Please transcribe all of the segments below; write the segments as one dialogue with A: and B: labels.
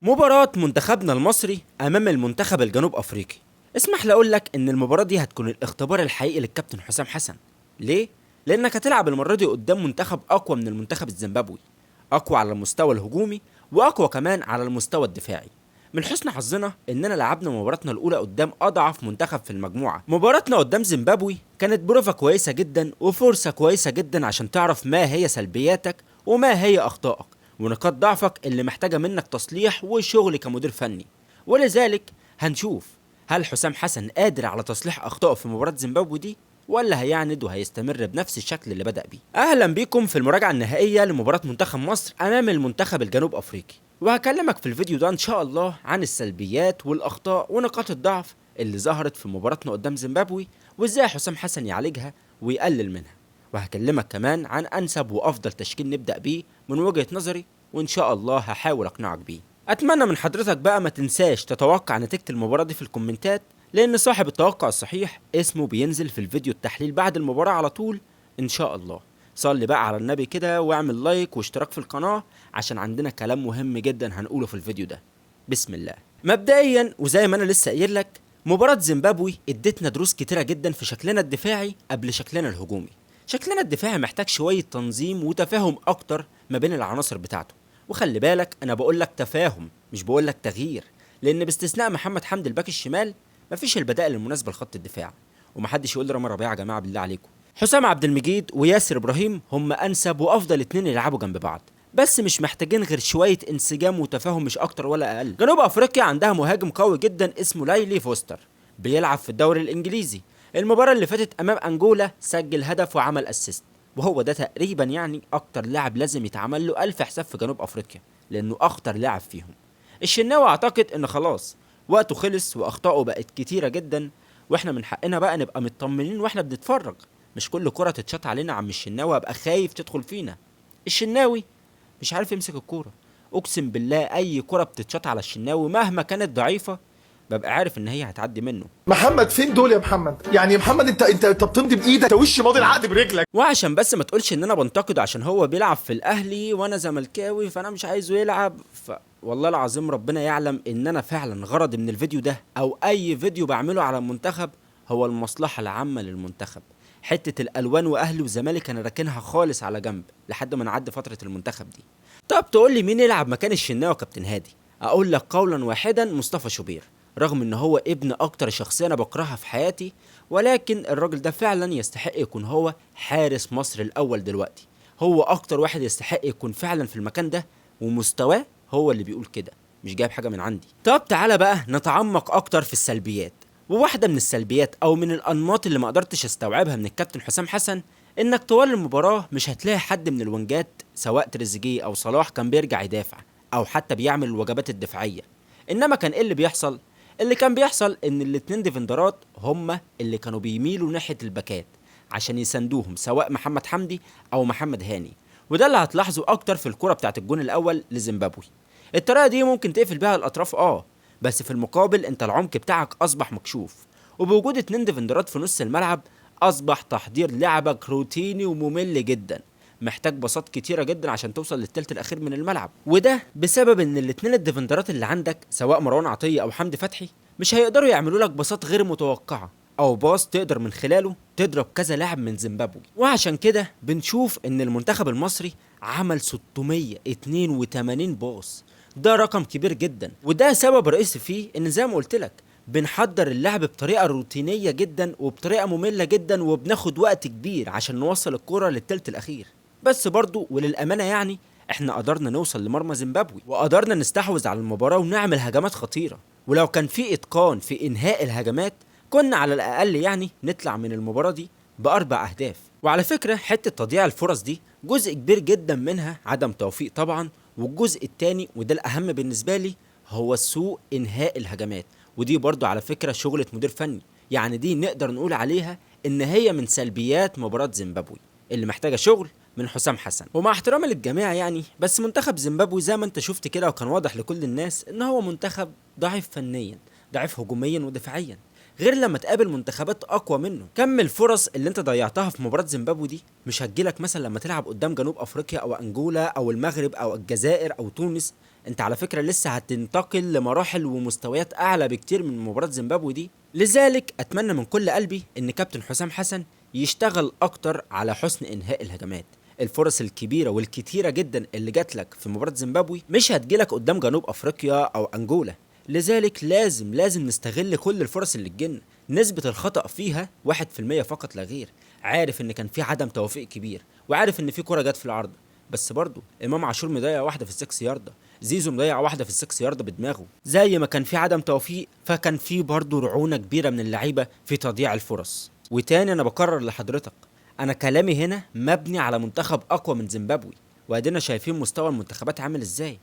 A: مباراة منتخبنا المصري أمام المنتخب الجنوب أفريقي. اسمح لي أقول لك إن المباراة دي هتكون الاختبار الحقيقي للكابتن حسام حسن. ليه؟ لأنك هتلعب المرة دي قدام منتخب أقوى من المنتخب الزيمبابوي، أقوى على المستوى الهجومي وأقوى كمان على المستوى الدفاعي. من حسن حظنا إننا لعبنا مباراتنا الأولى قدام أضعف منتخب في المجموعة. مباراتنا قدام زيمبابوي كانت بروفة كويسة جدا وفرصة كويسة جدا عشان تعرف ما هي سلبياتك وما هي أخطائك ونقاط ضعفك اللي محتاجة منك تصليح وشغل كمدير فني. ولذلك هنشوف هل حسام حسن قادر على تصليح أخطائه في مباراة زيمبابوي دي ولا هيعند وهيستمر بنفس الشكل اللي بدأ بيه. أهلا بيكم في المراجعة النهائية لمباراة منتخب مصر أمام المنتخب الجنوب أفريقي، وهكلمك في الفيديو ده إن شاء الله عن السلبيات والأخطاء ونقاط الضعف اللي ظهرت في مباراتنا قدام زيمبابوي وإزاي حسام حسن يعالجها ويقلل منها، وهكلمك كمان عن أنسب وأفضل تشكيل نبدأ بيه من وجهة نظري وإن شاء الله هحاول أقنعك بيه. أتمنى من حضرتك بقى ما تنساش تتوقع نتيجة المباراة دي في الكومنتات، لأن صاحب التوقع الصحيح اسمه بينزل في الفيديو التحليل بعد المباراة على طول إن شاء الله. صلي بقى على النبي كده واعمل لايك واشتراك في القناة عشان عندنا كلام مهم جدا هنقوله في الفيديو ده. بسم الله. مبدئيا وزي ما أنا لسه قايل لك، مباراة زيمبابوي ادتنا دروس كتيرة جدا في شكلنا الدفاعي قبل شكلنا الهجومي. شكلنا الدفاعي محتاج شوية تنظيم وتفاهم أكتر ما بين العناصر بتاعته، وخلي بالك أنا بقولك تفاهم مش بقولك تغيير، لأن باستثناء محمد حمدي الباك الشمال مفيش البدائل المناسبة لخط الدفاع. ومحدش يقول لي رامي ربيعة يا جماعة بالله عليكم. حسام عبد المجيد وياسر إبراهيم هم أنسب وأفضل اتنين يلعبوا جنب بعض، بس مش محتاجين غير شوية انسجام وتفاهم مش أكتر ولا أقل. جنوب أفريقيا عندها مهاجم قوي جدا اسمه لايلي فوستر، بيلعب في الدوري الإنجليزي. المباراة اللي فاتت أمام أنجولا سجل هدف وعمل أسيست، وهو ده تقريبا يعني أكتر لاعب لازم يتعمل له ألف حساب في جنوب أفريقيا لأنه أخطر لاعب فيهم. الشناوي أعتقد إن خلاص وقته خلص وأخطائه بقت كتيرة جدا، وإحنا من حقنا بقى نبقى مطمنين وإحنا بنتفرج، مش كل كرة تتشاط علينا عم الشناوي أبقى خايف تدخل فينا. الشناوي مش عارف يمسك الكورة، أقسم بالله أي كرة بتتشاط على الشناوي مهما كانت ضعيفة ببقى عارف ان هي هتعدي منه.
B: محمد فين دول يا محمد؟ يعني يا محمد انت بتمضي بايدك، انت وش ماضي العقد برجلك.
A: وعشان بس ما تقولش ان انا بنتقده عشان هو بيلعب في الاهلي وانا زملكاوي فانا مش عايزه يلعب، والله العظيم ربنا يعلم ان انا فعلا غرضي من الفيديو ده او اي فيديو بعمله على المنتخب هو المصلحة العامة للمنتخب. حتة الالوان واهلي وزمالك انا راكنها خالص على جنب لحد ما نعدي فترة المنتخب دي. طب تقول لي مين يلعب مكان الشناوي كابتن هادي؟ اقول لك قولا واحدا مصطفى شوبير، رغم ان هو ابن اكتر شخصية انا بكرهها في حياتي، ولكن الراجل ده فعلا يستحق يكون هو حارس مصر الاول دلوقتي. هو اكتر واحد يستحق يكون فعلا في المكان ده، ومستواه هو اللي بيقول كده، مش جايب حاجة من عندي. طب تعالى بقى نتعمق اكتر في السلبيات. وواحدة من السلبيات او من الانماط اللي ما قدرتش استوعبها من الكابتن حسام حسن انك طوال المباراة مش هتلاقي حد من الونجات سواء تريزيجيه او صلاح كان بيرجع يدافع او حتى بيعمل الوجبات الدفاعية. انما كان ايه اللي بيحصل؟ اللي كان بيحصل ان الاتنين ديفندرات هما اللي كانوا بيميلوا ناحية الباكات عشان يساندوهم سواء محمد حمدي او محمد هاني، وده اللي هتلاحظه اكتر في الكرة بتاعت الجون الاول لزيمبابوي. الطريقة دي ممكن تقفل بيها الاطراف بس في المقابل انت العمق بتاعك اصبح مكشوف، وبوجود اتنين ديفندرات في نص الملعب اصبح تحضير لعبك روتيني وممل جدا، محتاج باصات كتيرة جدا عشان توصل للتلت الاخير من الملعب، وده بسبب ان الاتنين الديفندرات اللي عندك سواء مروان عطية او حمدي فتحي مش هيقدروا يعملوا لك باصات غير متوقعة او باص تقدر من خلاله تضرب كذا لاعب من زيمبابوي. وعشان كده بنشوف ان المنتخب المصري عمل 682 باص، ده رقم كبير جدا، وده سبب رئيسي فيه ان زي ما قلت لك بنحضر اللعب بطريقة روتينية جدا وبطريقة مملة جدا وبناخد وقت كبير عشان نوصل الكرة للتلت الاخير. بس برضو وللأمانة يعني احنا قدرنا نوصل لمرمى زيمبابوي وقدرنا نستحوذ على المباراة ونعمل هجمات خطيرة، ولو كان في اتقان في انهاء الهجمات كنا على الاقل يعني نطلع من المباراة دي باربع اهداف. وعلى فكرة حتة تضييع الفرص دي جزء كبير جدا منها عدم توفيق طبعا، والجزء التاني وده الاهم بالنسبة لي هو سوء انهاء الهجمات، ودي برضو على فكرة شغلة مدير فني، يعني دي نقدر نقول عليها ان هي من سلبيات مباراة زيمبابوي اللي محتاجة شغل من حسام حسن. ومع احترامي للجميع يعني بس منتخب زيمبابوي زي ما انت شفت كده وكان واضح لكل الناس ان هو منتخب ضعيف فنيا، ضعيف هجوميا ودفاعيا، غير لما تقابل منتخبات اقوى منه. كم الفرص اللي انت ضيعتها في مباراة زيمبابوي دي مش هتجيلك مثلا لما تلعب قدام جنوب افريقيا او انجولا او المغرب او الجزائر او تونس انت على فكرة لسه هتنتقل لمراحل ومستويات اعلى بكتير من مباراة زيمبابوي دي. لذلك اتمنى من كل قلبي ان كابتن حسام حسن يشتغل اكتر على حسن انهاء الهجمات. الفرص الكبيرة والكتيرة جدا اللي جات لك في مباراة زيمبابوي مش هتجيلك قدام جنوب افريقيا او انجولا. لذلك لازم نستغل كل الفرص اللي تجينا. نسبة الخطأ فيها 1% فقط لا غير. عارف ان كان في عدم توفيق كبير، وعارف ان في كرة جت في العارضة، بس برضو امام عاشور مضيع واحدة في السكس ياردة، زيزو مضيع واحدة في السكس ياردة بدماغه. زي ما كان في عدم توفيق فكان في برضو رعونة كبيرة من اللعيبة في تضييع الفرص. وتاني انا بكرر لحضرتك، انا كلامي هنا مبني على منتخب اقوى من زيمبابوي، وادينا شايفين مستوى المنتخبات عامل ازاي.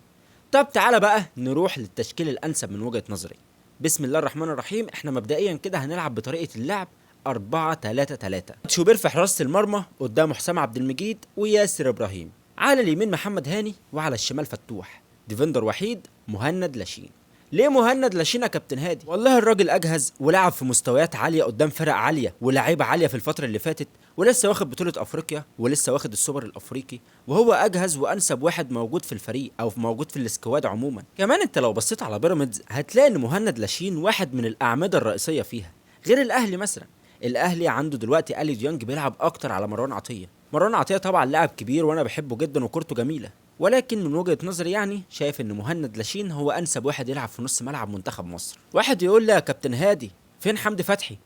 A: طب تعالى بقى نروح للتشكيل الانسب من وجهة نظري. بسم الله الرحمن الرحيم. احنا مبدئيا كده هنلعب بطريقة اللعب 4-3-3. شوبير في حراسة المرمى، قدامه حسام عبد المجيد وياسر ابراهيم، على اليمين محمد هاني، وعلى الشمال فتوح. ديفندر وحيد مهند لاشين. ليه مهند لاشين يا كابتن هادي؟ والله الراجل اجهز ولعب في مستويات عاليه قدام فرق عاليه ولاعيبه عاليه في الفتره اللي فاتت، ولسه واخد بطوله افريقيا ولسه واخد السوبر الافريقي، وهو اجهز وانسب واحد موجود في الفريق او موجود في السكواد عموما. كمان انت لو بصيت على بيراميدز هتلاقي ان مهند لاشين واحد من الاعمده الرئيسيه فيها، غير الاهلي مثلا. الاهلي عنده دلوقتي الي ديانج بيلعب اكتر على مروان عطيه. مروان عطيه طبعا لاعب كبير وانا بحبه جدا وكورته جميله، ولكن من وجهة نظري يعني شايف ان مهند لاشين هو انسب واحد يلعب في نص ملعب منتخب مصر. واحد يقول لي يا كابتن هادي فين حمدي فتحي؟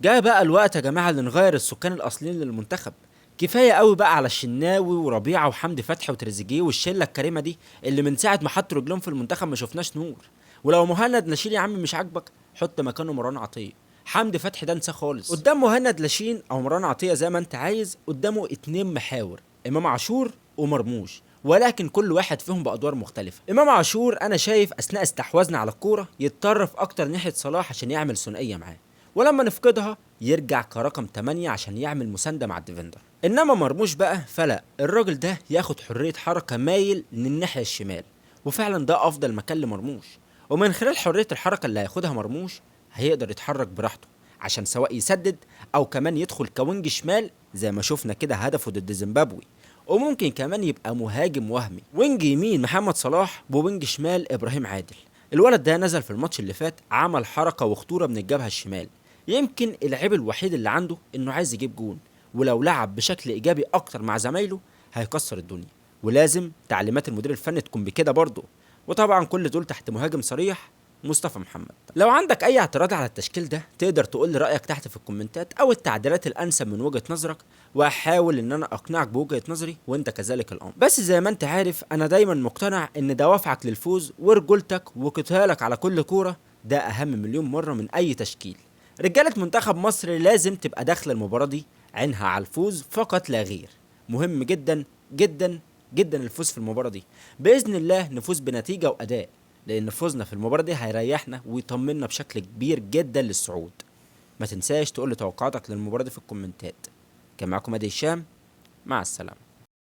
A: جاء بقى الوقت يا جماعة اللي نغير السكان الاصليين للمنتخب. كفاية قوي بقى على الشناوي وربيعة وحمدي فتحي وتريزيجيه والشلة الكريمة دي اللي من ساعة ما حطوا رجلهم في المنتخب ما شفناش نور. ولو مهند لاشين يا عم مش عاجبك حط مكانه مروان عطية. حمدي فتحي ده انساه خالص. قدام مهند لاشين او مروان عطية زي ما انت عايز، قدامه 2 محاور، امام عاشور ومرموش، ولكن كل واحد فيهم بأدوار مختلفة. إمام عاشور أنا شايف أثناء استحواذنا على الكورة يتطرف أكتر ناحية صلاح عشان يعمل ثنائية معاه، ولما نفقدها يرجع كرقم 8 عشان يعمل مساندة مع الديفندر. إنما مرموش بقى فلا، الراجل ده ياخد حرية حركة مايل للناحية الشمال، وفعلا ده أفضل مكان لمرموش. ومن خلال حرية الحركة اللي هياخدها مرموش هيقدر يتحرك براحته عشان سواء يسدد أو كمان يدخل كوينج شمال زي ما شفنا كده هدفه ضد زيمبابوي، وممكن كمان يبقى مهاجم وهمي. وينج يمين محمد صلاح ووينج شمال ابراهيم عادل. الولد ده نزل في الماتش اللي فات عمل حركة وخطورة من الجبهة الشمال، يمكن العيب الوحيد اللي عنده انه عايز يجيب جون، ولو لعب بشكل ايجابي اكتر مع زمايله هيكسر الدنيا. ولازم تعليمات المدير الفني تكون بكده برضه. وطبعا كل دول تحت مهاجم صريح مصطفى محمد. لو عندك اي اعتراض على التشكيل ده تقدر تقول لي رايك تحت في الكومنتات او التعديلات الانسب من وجهة نظرك، واحاول ان انا اقنعك بوجهة نظري وانت كذلك الامر. بس زي ما انت عارف انا دايما مقتنع ان دوافعك للفوز ورجولتك وقتالك على كل كورة ده اهم مليون مرة من اي تشكيل. رجالة منتخب مصر لازم تبقى داخل المباراة دي عينها على الفوز فقط لا غير. مهم جدا جدا جدا الفوز في المباراة دي، باذن الله نفوز بنتيجة واداء، لان فوزنا في المباراة دي هيريحنا ويطمنا بشكل كبير جدا للصعود. ما تنساش تقول لي توقعاتك للمباراة دي في الكومنتات. كان معاكم ادي هشام، مع السلامة.